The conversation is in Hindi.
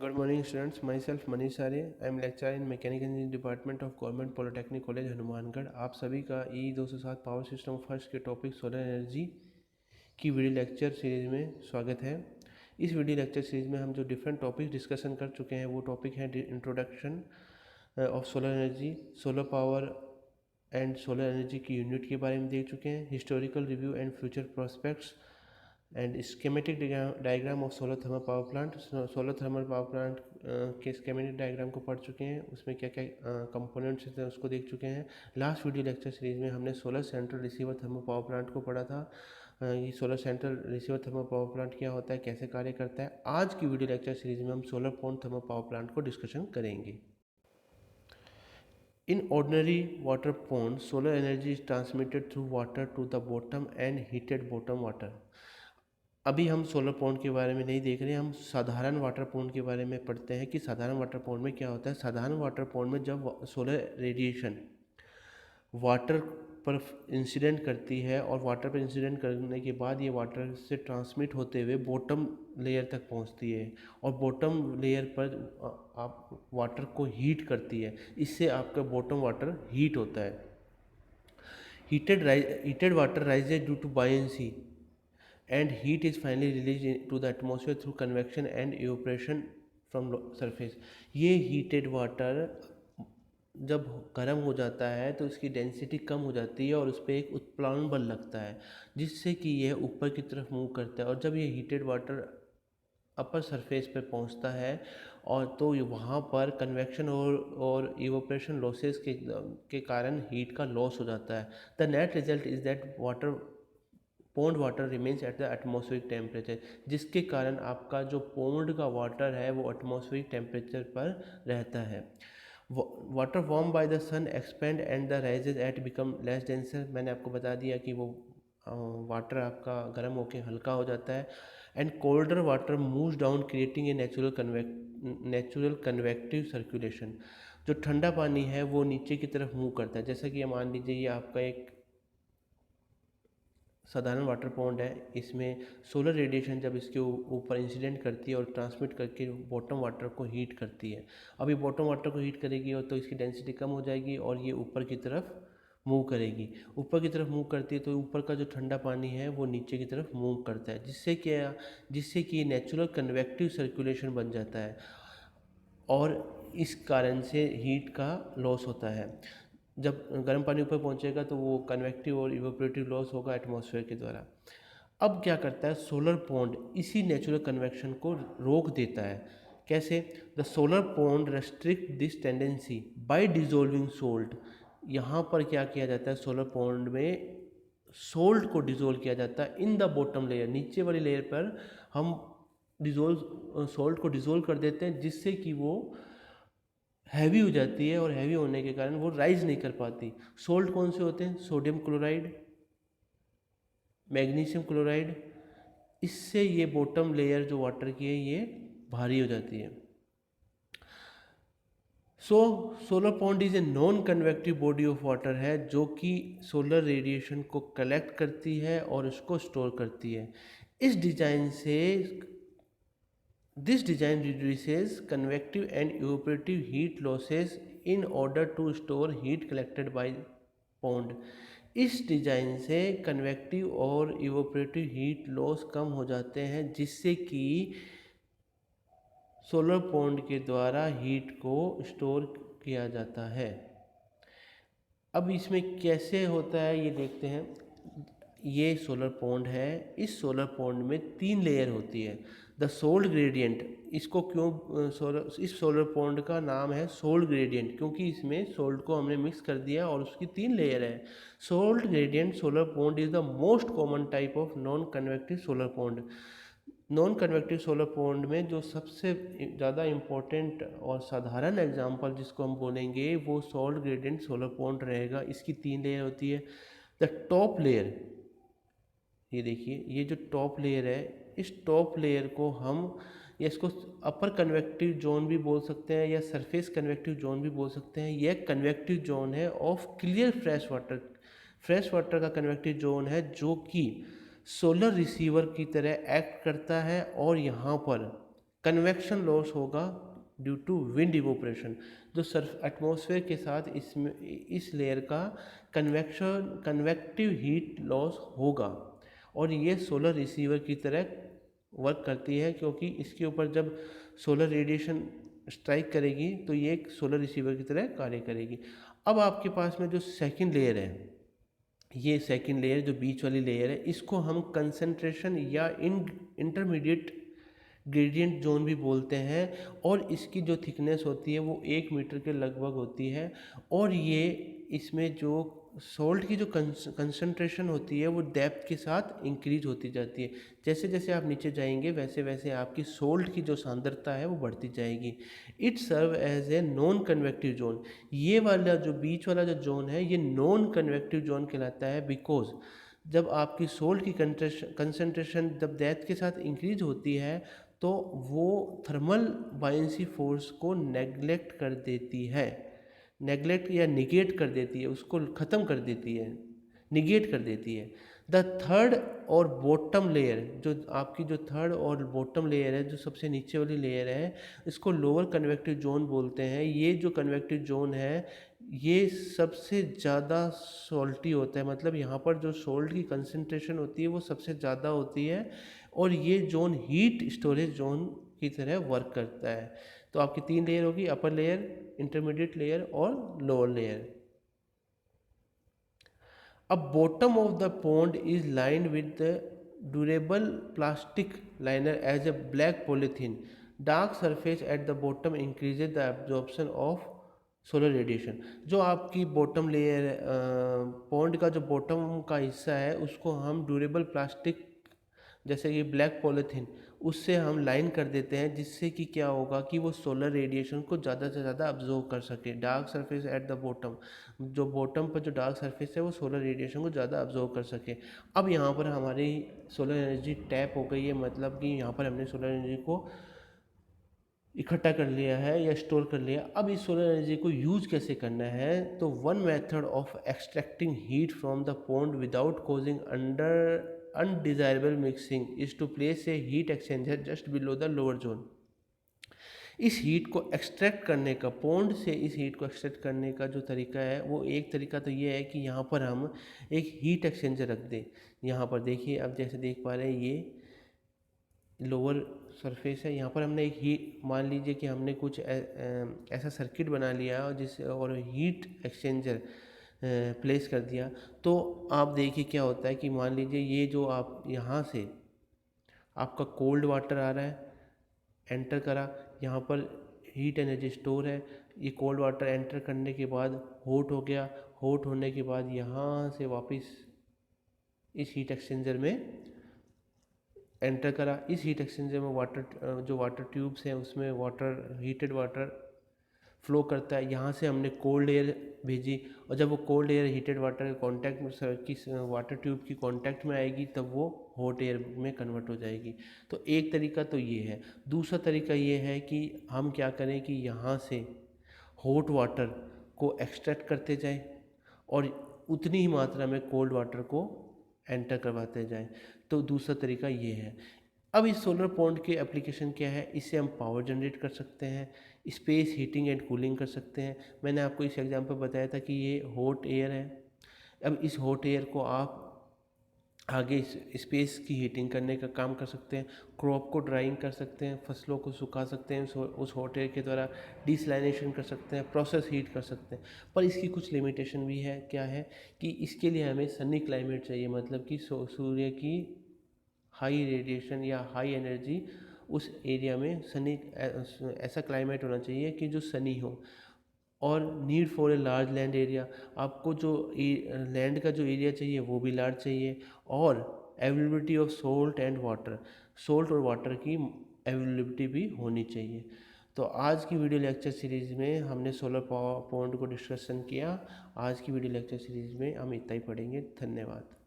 Good morning students, myself Manish Arya. I am lecturer in Mechanical Engineering Department of Government Polytechnic College Hanumangarh. आप सभी का E207 पावर सिस्टम फर्स्ट के टॉपिक सोलर एनर्जी की वीडियो लेक्चर सीरीज़ में स्वागत है। इस वीडियो लेक्चर सीरीज़ में हम जो डिफरेंट टॉपिक डिस्कशन कर चुके हैं वो टॉपिक है introduction of solar energy, solar power and solar energy की यूनिट के बारे में देख चुके हैं, historical review and future prospects and schematic diagram of solar thermal power plant. Solar thermal power plant के स्केमेटिक डायग्राम को पढ़ चुके हैं, उसमें क्या क्या कंपोनेंट्स हैं उसको देख चुके हैं। लास्ट वीडियो लेक्चर सीरीज में हमने solar central receiver thermal power plant को पढ़ा था। ये solar central receiver thermal power plant क्या होता है, कैसे कार्य करता है। आज की वीडियो लेक्चर सीरीज में हम solar pond thermal power plant को डिस्कशन करेंगे। In ordinary water pond, solar energy is transmitted through water to the bottom and heated bottom water. अभी हम सोलर पॉन्ड के बारे में नहीं देख रहे हैं, हम साधारण वाटर पॉन्ड के बारे में पढ़ते हैं कि साधारण वाटर पॉन्ड में क्या होता है। साधारण वाटर पॉन्ड में जब सोलर रेडिएशन वाटर पर इंसिडेंट करती है और वाटर पर इंसिडेंट करने के बाद ये वाटर से ट्रांसमिट होते हुए बॉटम लेयर तक पहुंचती है और बॉटम लेयर पर आप वाटर को हीट करती है, इससे आपका बॉटम वाटर हीट होता है। Heated water rises due to buoyancy and heat is finally released to the atmosphere through convection and evaporation from surface। ये हीटेड वाटर जब गर्म हो जाता है तो इसकी डेंसिटी कम हो जाती है और उस पर एक उत्प्लावन बल लगता है जिससे कि यह ऊपर की तरफ मूव करता है। और जब ये हीटेड वाटर अपर सरफेस पर पहुंचता है और तो वहाँ पर कन्वेक्शन और इवोपरेशन लॉसेस के कारण हीट का लॉस हो जाता है। The net result is that pond water remains at the atmospheric temperature, जिसके कारण आपका जो पॉन्ड का वाटर है वो एटमॉस्फेरिक टेम्परेचर पर रहता है। Water warm by the sun expand and the rises at become less denser. मैंने आपको बता दिया कि वो वाटर आपका गर्म होकर हल्का हो जाता है। And colder water moves down creating a natural convective circulation. जो ठंडा पानी है वो नीचे की तरफ मूव करता है। जैसा कि मान लीजिए ये आपका एक साधारण वाटर पॉन्ड है, इसमें सोलर रेडिएशन जब इसके ऊपर इंसिडेंट करती है और ट्रांसमिट करके बॉटम वाटर को हीट करती है। अब ये बॉटम वाटर को हीट करेगी और तो इसकी डेंसिटी कम हो जाएगी और ये ऊपर की तरफ मूव करेगी। ऊपर की तरफ मूव करती है तो ऊपर का जो ठंडा पानी है वो नीचे की तरफ मूव करता है, जिससे कि नेचुरल कन्वेक्टिव सर्कुलेशन बन जाता है और इस कारण से हीट का लॉस होता है। जब गर्म पानी ऊपर पहुंचेगा तो वो कन्वेक्टिव और इवेपोरेटिव लॉस होगा एटमॉस्फेयर के द्वारा। अब क्या करता है सोलर पॉन्ड, इसी नेचुरल कन्वेक्शन को रोक देता है। कैसे? The solar pond restrict this tendency by dissolving salt. यहाँ पर क्या किया जाता है, सोलर पॉन्ड में सोल्ट को डिजोल्व किया जाता है इन द बॉटम लेयर। नीचे वाली लेयर पर हम सोल्ट को डिजोल्व कर देते हैं, जिससे कि वो हैवी हो जाती है और हैवी होने के कारण वो राइज नहीं कर पाती। सोल्ट कौन से होते हैं? Sodium chloride, magnesium chloride. इससे ये बॉटम लेयर जो वाटर की है ये भारी हो जाती है। Solar pond is a non convective body of water है जो कि सोलर रेडिएशन को कलेक्ट करती है और उसको स्टोर करती है। इस डिजाइन से This design reduces convective and evaporative heat losses in order to store heat collected by pond। इस डिजाइन से कन्वेक्टिव और इवोपरेटिव हीट लॉस कम हो जाते हैं, जिससे कि सोलर पॉन्ड के द्वारा हीट को स्टोर किया जाता है। अब इसमें कैसे होता है ये देखते हैं। ये सोलर पॉन्ड है, इस सोलर पॉन्ड में 3 लेयर होती है। द सोल्ट ग्रेडियंट, इसको इस सोलर पॉन्ड का नाम है सोल्ट ग्रेडियंट, क्योंकि इसमें सोल्ट को हमने मिक्स कर दिया और उसकी 3 लेयर है। Salt gradient solar pond is the most common type of non convective solar pond. Non convective solar pond में जो सबसे ज़्यादा इम्पोर्टेंट और साधारण एग्जाम्पल जिसको हम बोलेंगे वो सोल्ट ग्रेडियंट सोलर पॉन्ड रहेगा। इसकी 3 लेयर होती है। द टॉप लेयर, ये देखिए, ये जो टॉप लेयर है, इस टॉप लेयर को हम या इसको अपर कन्वेक्टिव जोन भी बोल सकते हैं या सरफेस कन्वेक्टिव जोन भी बोल सकते हैं। यह कन्वेक्टिव जोन है of clear fresh water. Fresh water का कन्वेक्टिव जोन है जो कि सोलर रिसीवर की तरह एक्ट करता है और यहाँ पर कन्वेक्शन लॉस होगा ड्यू टू विंड इवोपरेशन, जो सर्फ एटमॉस्फेयर के साथ इसमें इस लेयर का कन्वेक्टिव हीट लॉस होगा। और ये सोलर रिसीवर की तरह वर्क करती है, क्योंकि इसके ऊपर जब सोलर रेडिएशन स्ट्राइक करेगी तो ये एक सोलर रिसीवर की तरह कार्य करेगी। अब आपके पास में जो सेकंड लेयर है, ये सेकंड लेयर जो बीच वाली लेयर है, इसको हम कंसंट्रेशन या इंटरमीडिएट ग्रेडियंट जोन भी बोलते हैं। और इसकी जो थिकनेस होती है वो 1 मीटर के लगभग होती है। और ये इसमें जो सॉल्ट की जो कंसंट्रेशन होती है वो डेप्थ के साथ इंक्रीज होती जाती है। जैसे जैसे आप नीचे जाएंगे वैसे वैसे आपकी सॉल्ट की जो सांद्रता है वो बढ़ती जाएगी। It serve as a non convective zone. ये वाला जो बीच वाला जो जोन है ये नॉन कन्वेक्टिव जोन कहलाता है, बिकॉज जब आपकी सोल्ट की कंसंट्रेशन जब डेप्थ के साथ इंक्रीज होती है तो वो थर्मल बायंसी फोर्स को नेग्लेक्ट कर देती है, नेग्लेक्ट या निगेट कर देती है, उसको ख़त्म कर देती है, निगेट कर देती है। द थर्ड और बॉटम लेयर, जो आपकी जो थर्ड और बॉटम लेयर है, जो सबसे नीचे वाली लेयर है, इसको लोअर कन्वेक्टिव जोन बोलते हैं। ये जो कन्वेक्टिव जोन है ये सबसे ज़्यादा सॉल्टी होता है, मतलब यहाँ पर जो सॉल्ट की कंसंट्रेशन होती है वो सबसे ज़्यादा होती है। और ये जोन हीट स्टोरेज जोन की तरह वर्क करता है। तो आपकी 3 लेयर होगी, अपर लेयर, इंटरमीडिएट लेयर और लोअर लेयर। अब bottom of the pond is lined with the durable plastic liner as a black polythene. Dark surface at the bottom increases the absorption of solar radiation. जो आपकी बॉटम लेयर पॉन्ड का जो बॉटम का हिस्सा है उसको हम ड्यूरेबल प्लास्टिक जैसे कि ब्लैक पॉलीथीन उससे हम लाइन कर देते हैं, जिससे कि क्या होगा कि वो सोलर रेडिएशन को ज़्यादा से ज़्यादा अब्जॉर्व कर सके। Dark surface at the bottom, जो बॉटम पर जो डार्क सरफेस है वो सोलर रेडिएशन को ज़्यादा अब्जॉर्व कर सके। अब यहाँ पर हमारी सोलर एनर्जी टैप हो गई है, मतलब कि यहाँ पर हमने सोलर एनर्जी को इकट्ठा कर लिया है या स्टोर कर लिया। अब इस सोलर एनर्जी को यूज कैसे करना है, तो one method of extracting heat from the pond without causing undesirable mixing is to place a heat exchanger just below the lower zone. इस हीट को एक्सट्रैक्ट करने का, पॉन्ड से इस हीट को एक्सट्रैक्ट करने का जो तरीका है वो एक तरीका तो ये है कि यहाँ पर हम एक हीट एक्सचेंजर रख दें। यहाँ पर देखिए, अब जैसे देख पा रहे हैं ये लोअर सरफेस है, यहाँ पर हमने एक हीट, मान लीजिए कि हमने कुछ ऐसा सर्किट बना लिया और हीट एक्सचेंजर प्लेस कर दिया। तो आप देखिए क्या होता है कि मान लीजिए ये जो आप यहाँ से आपका कोल्ड वाटर आ रहा है, एंटर करा, यहाँ पर हीट एनर्जी स्टोर है। ये कोल्ड वाटर एंटर करने के बाद हॉट हो गया, हॉट होने के बाद यहाँ से वापस इस हीट एक्सचेंजर में एंटर करा। इस हीट एक्सचेंजर में वाटर ट्यूब्स हैं उसमें हीटेड वाटर फ्लो करता है। यहाँ से हमने कोल्ड एयर भेजी और जब वो कोल्ड एयर हीटेड वाटर के कांटेक्ट में किस वाटर ट्यूब की कांटेक्ट में आएगी तब वो हॉट एयर में कन्वर्ट हो जाएगी। तो एक तरीका तो ये है। दूसरा तरीका ये है कि हम क्या करें कि यहाँ से हॉट वाटर को एक्सट्रैक्ट करते जाएं और उतनी ही मात्रा में कोल्ड वाटर को एंटर करवाते जाएं। तो दूसरा तरीका ये है। अब इस सोलर पॉन्ड के एप्लीकेशन क्या है, इससे हम पावर जनरेट कर सकते हैं, स्पेस हीटिंग एंड कूलिंग कर सकते हैं। मैंने आपको इस एग्जांपल बताया था कि ये हॉट एयर है। अब इस हॉट एयर को आप आगे स्पेस की हीटिंग करने का काम कर सकते हैं, क्रॉप को ड्राइंग कर सकते हैं, फसलों को सुखा सकते हैं, उस हॉट एयर के द्वारा डिसलाइनेशन कर सकते हैं, प्रोसेस हीट कर सकते हैं। पर इसकी कुछ लिमिटेशन भी है। क्या है कि इसके लिए हमें सनी क्लाइमेट चाहिए, मतलब कि सूर्य की हाई रेडिएशन या हाई एनर्जी उस एरिया में सनी, ऐसा क्लाइमेट होना चाहिए कि जो सनी हो। और need for a large land area, आपको जो लैंड का जो एरिया चाहिए वो भी लार्ज चाहिए। और availability of salt and water, salt और वाटर की अवेलेबिलिटी भी होनी चाहिए। तो आज की वीडियो लेक्चर सीरीज़ में हमने सोलर पावर पॉइंट को डिस्कशन किया। आज की वीडियो लेक्चर सीरीज़ में हम इतना ही पढ़ेंगे। धन्यवाद।